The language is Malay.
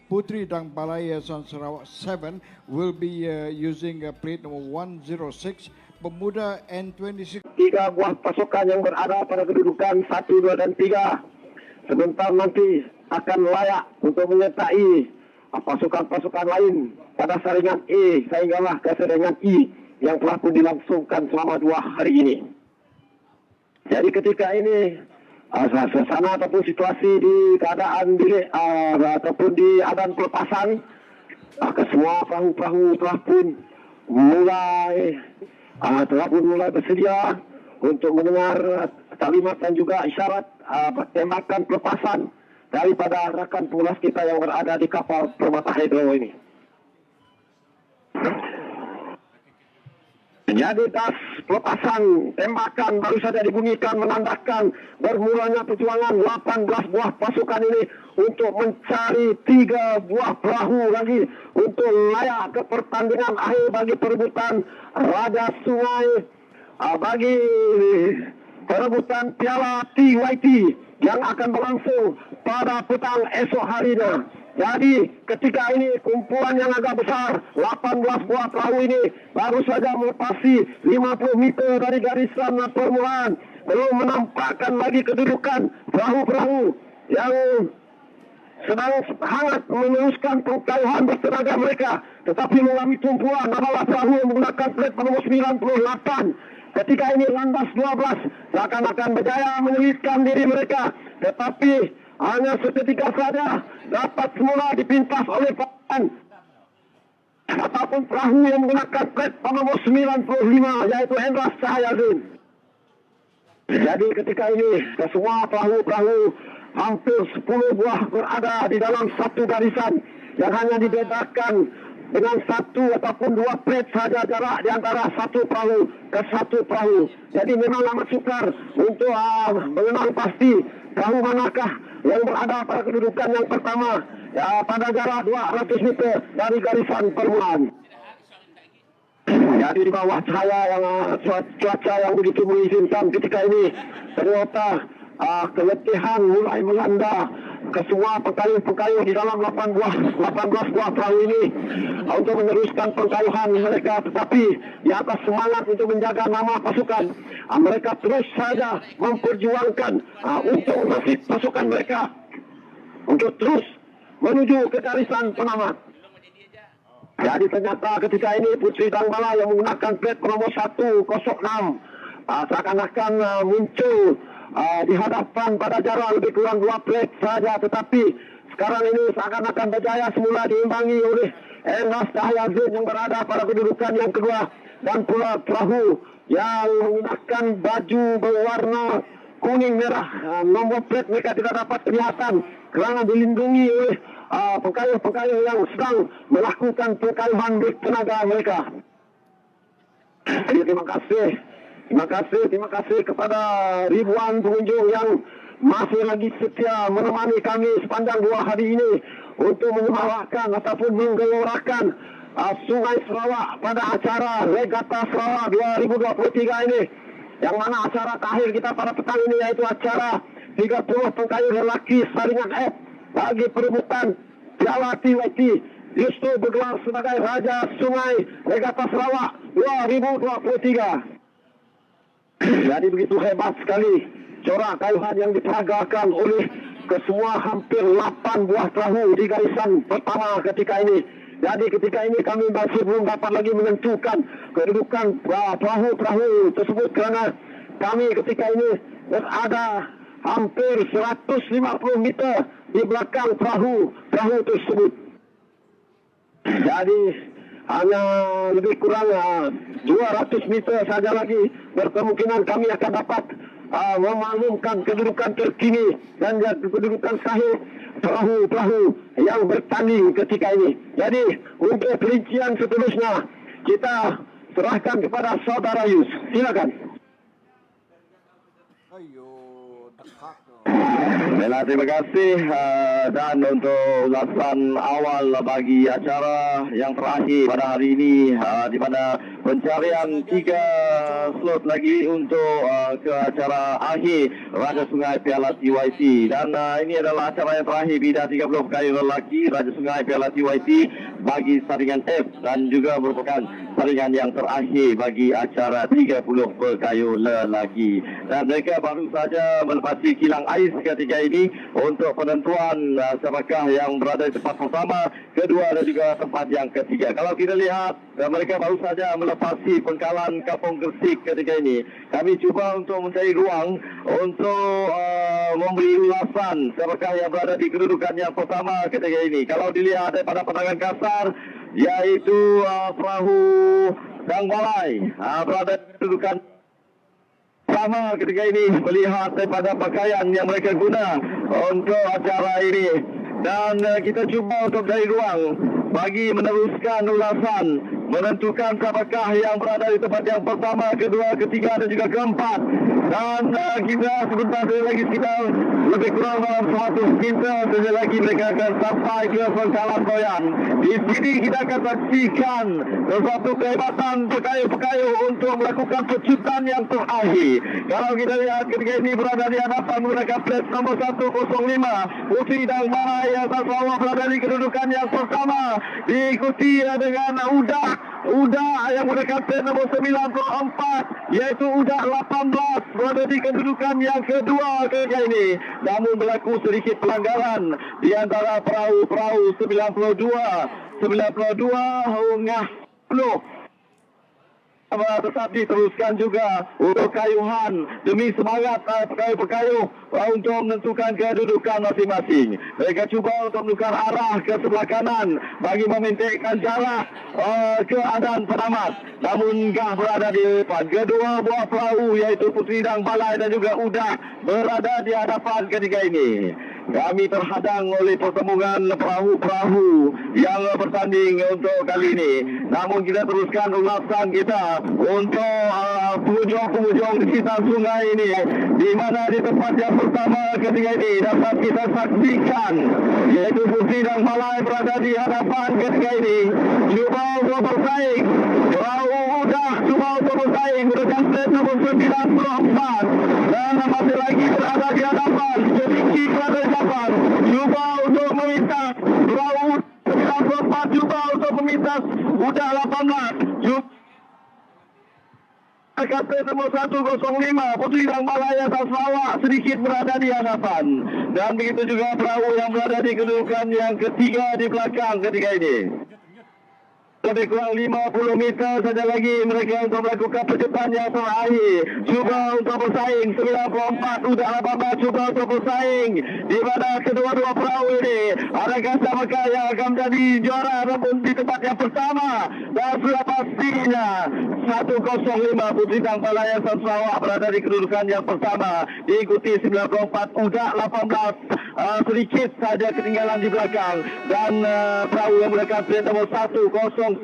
Putri Dangpala Yayasan Sarawak 7 will be using plate number 106. Pemuda N26. 3 buah pasukan yang berada pada kedudukan 1, 2 dan 3 sebentar nanti akan layak untuk menyertai pasukan-pasukan lain pada saringan E sehinggalah ke saringan I yang telah pun dilangsungkan selama 2 hari ini. Jadi ketika ini suasana ataupun situasi di keadaan bilik ataupun di adan pelepasan, semua perahu-perahu telah pun mulai bersedia untuk mendengar taklimat dan juga isyarat tembakan pelepasan daripada rakan pengulas kita yang berada di kapal Permata Hydro ini. Jadi tas pelepasan tembakan baru saja dibunyikan menandakan bermulanya perjuangan 18 buah pasukan ini untuk mencari 3 buah perahu lagi untuk layak ke pertandingan akhir bagi perebutan Raja Sungai, bagi perebutan Piala TYT yang akan berlangsung pada petang esok harinya. Jadi ketika ini kumpulan yang agak besar 18 buah perahu ini baru saja melepasi 50 meter dari garisan permulaan, belum menampakkan lagi kedudukan perahu-perahu yang sedang hangat meneruskan pengkayuhan bertenaga mereka, tetapi mengalami tumpuan adalah perahu yang menggunakan plate nomor 98. Ketika ini landas 12 seakan-akan berjaya menyelitkan diri mereka, tetapi hanya seketika saja dapat semula dipintas oleh pasukan ataupun perahu yang menggunakan plate nomor 95 yaitu Hendra Cahyazin. Jadi ketika ini semua perahu-perahu hampir 10 buah berada di dalam satu garisan yang hanya dibedakan dengan 1 ataupun 2 plate saja jarak di antara satu perahu ke satu perahu. Jadi memang amat sukar untuk mengenal pasti perahu manakah yang berada pada kedudukan yang pertama pada jarak 200 meter dari garisan permulaan. Jadi di bawah cahaya yang cuaca yang begitu mengizinkan ketika ini ternyata keletihan mulai melanda ke semua pengkayuh-pengkayuh di dalam 18 buah perahu ini untuk meneruskan pengkayuhan mereka, tetapi di atas semangat untuk menjaga nama pasukan, mereka terus saja memperjuangkan untuk nasib pasukan mereka untuk terus menuju ke garisan penamat. Jadi ternyata ketika ini Putri Dangpala yang menggunakan plate nomor 106 seakan-akan muncul di hadapan pada jarak lebih kurang 2 plate saja, tetapi sekarang ini seakan-akan berjaya semula diimbangi oleh Hendra Cahyazin yang berada pada kedudukan yang kedua, dan pula perahu yang menggunakan baju berwarna kuning merah, nombor plate mereka tidak dapat kelihatan kerana dilindungi oleh pengkayuh-pengkayuh yang sedang melakukan pengkayuhan bertenaga mereka. Jadi terima kasih kepada ribuan pengunjung yang masih lagi setia menemani kami sepanjang 2 hari ini untuk menyemarakkan ataupun menggelorakan Sungai Sarawak pada acara Regata Sarawak 2023 ini, yang mana acara terakhir kita pada petang ini yaitu acara 30 pengkayuh lelaki saringan F bagi perebutan Piala TYT justru bergelar sebagai Raja Sungai Regata Sarawak 2023. Jadi begitu hebat sekali corak kayuhan yang diperagakan oleh kesemua hampir 8 buah perahu di garisan pertama ketika ini. Jadi ketika ini kami masih belum dapat lagi menentukan kedudukan perahu-perahu tersebut kerana kami ketika ini berada hampir 150 meter di belakang perahu tersebut. Jadi hanya lebih kurang 200 meter saja lagi berkemungkinan kami akan dapat memaklumkan kedudukan terkini dan kedudukan sahih perahu-perahu yang bertanding ketika ini. Jadi untuk perincian seterusnya kita serahkan kepada saudara Yus. Silakan. Ayo, dekat. Baiklah, terima kasih dan untuk ulasan awal bagi acara yang terakhir pada hari ini di mana pencarian 3 slot lagi untuk ke acara akhir Raja Sungai Piala TYC dan ini adalah acara yang terakhir bidang 30 pekayu lelaki Raja Sungai Piala TYC bagi saringan F dan juga merupakan saringan yang terakhir bagi acara 30 pekayu lelaki dan mereka baru saja melepasi kilang ais ketika ini untuk penentuan siapakah yang berada di tempat pertama, kedua dan juga tempat yang ketiga. Kalau kita lihat mereka baru saja melepasi pengkalan Kampung Gresik ketika ini. Kami cuba untuk mencari ruang untuk memberi ulasan siapakah yang berada di kedudukan yang pertama ketika ini. Kalau dilihat daripada pandangan kasar, yaitu perahu Dang Balai berada di kedudukan sama ketika ini melihat daripada pakaian yang mereka guna untuk acara ini dan kita cuba untuk dari ruang bagi meneruskan ulasan menentukan siapakah yang berada di tempat yang pertama, kedua, ketiga dan juga keempat dan kita sebentar lagi kita lebih kurang dalam 100 meter saja lagi mereka akan sampai ke pengkalan goyang. Di sini kita akan saksikan sesuatu kehebatan pekayu-pekayu untuk melakukan pecutan yang terakhir. Kalau kita lihat ketika ini berada di hadapan mereka plat nomor 105 Putri Dang Balai yang Sarawak berada di kedudukan yang pertama, diikuti dengan Uda yang berada plat nomor 94 yaitu Uda 18 berada di kedudukan yang kedua ketika ini. Namun berlaku sedikit pelanggaran di antara perahu-perahu 92 hingga 10. Tetap diteruskan juga untuk kayuhan demi semangat pekayu-pekayu untuk menentukan kedudukan masing-masing. Mereka cuba untuk menentukan arah ke sebelah kanan bagi mementekkan jarak keadaan penamat. Namun Gah berada di depan. Kedua buah perahu yaitu Putri Dang Balai dan juga Uda berada di hadapan ketika ini. Kami terhadang oleh pertemuan perahu-perahu yang bertanding untuk kali ini. Namun kita teruskan ulasan kita untuk penghujung-penghujung di sekitar sungai ini, di mana di tempat yang pertama ketika ini dapat kita saksikan yaitu Putri Dang Balai berada di hadapan ketika ini. Cuba untuk bersaing, perahu Udah cuba untuk bersaing dengan plat nomor 94 dan masih lagi berada di hadapan. Sedikit berada di hadapan. Cuba untuk meminta perahu 94, cuba untuk meminta Udah 18. Cuba Kapten nomor 105 Putri Dang Balai asal Sarawak sedikit berada di hadapan dan begitu juga perahu yang berada di kedudukan yang ketiga di belakang ketika ini. Lebih kurang 50 meter saja lagi mereka untuk melakukan percepatan yang terakhir. Cuba untuk bersaing 94 Udah 18 cuba untuk bersaing di mana kedua-dua perahu ini. Adakah siapakah yang akan menjadi juara namun di tempat yang pertama dan sudah pastinya 105 Putri Dang Balai asal Sarawak berada di kedudukan yang pertama, diikuti 94 Udah 18 sedikit saja ketinggalan di belakang dan perahu yang mereka nomor 101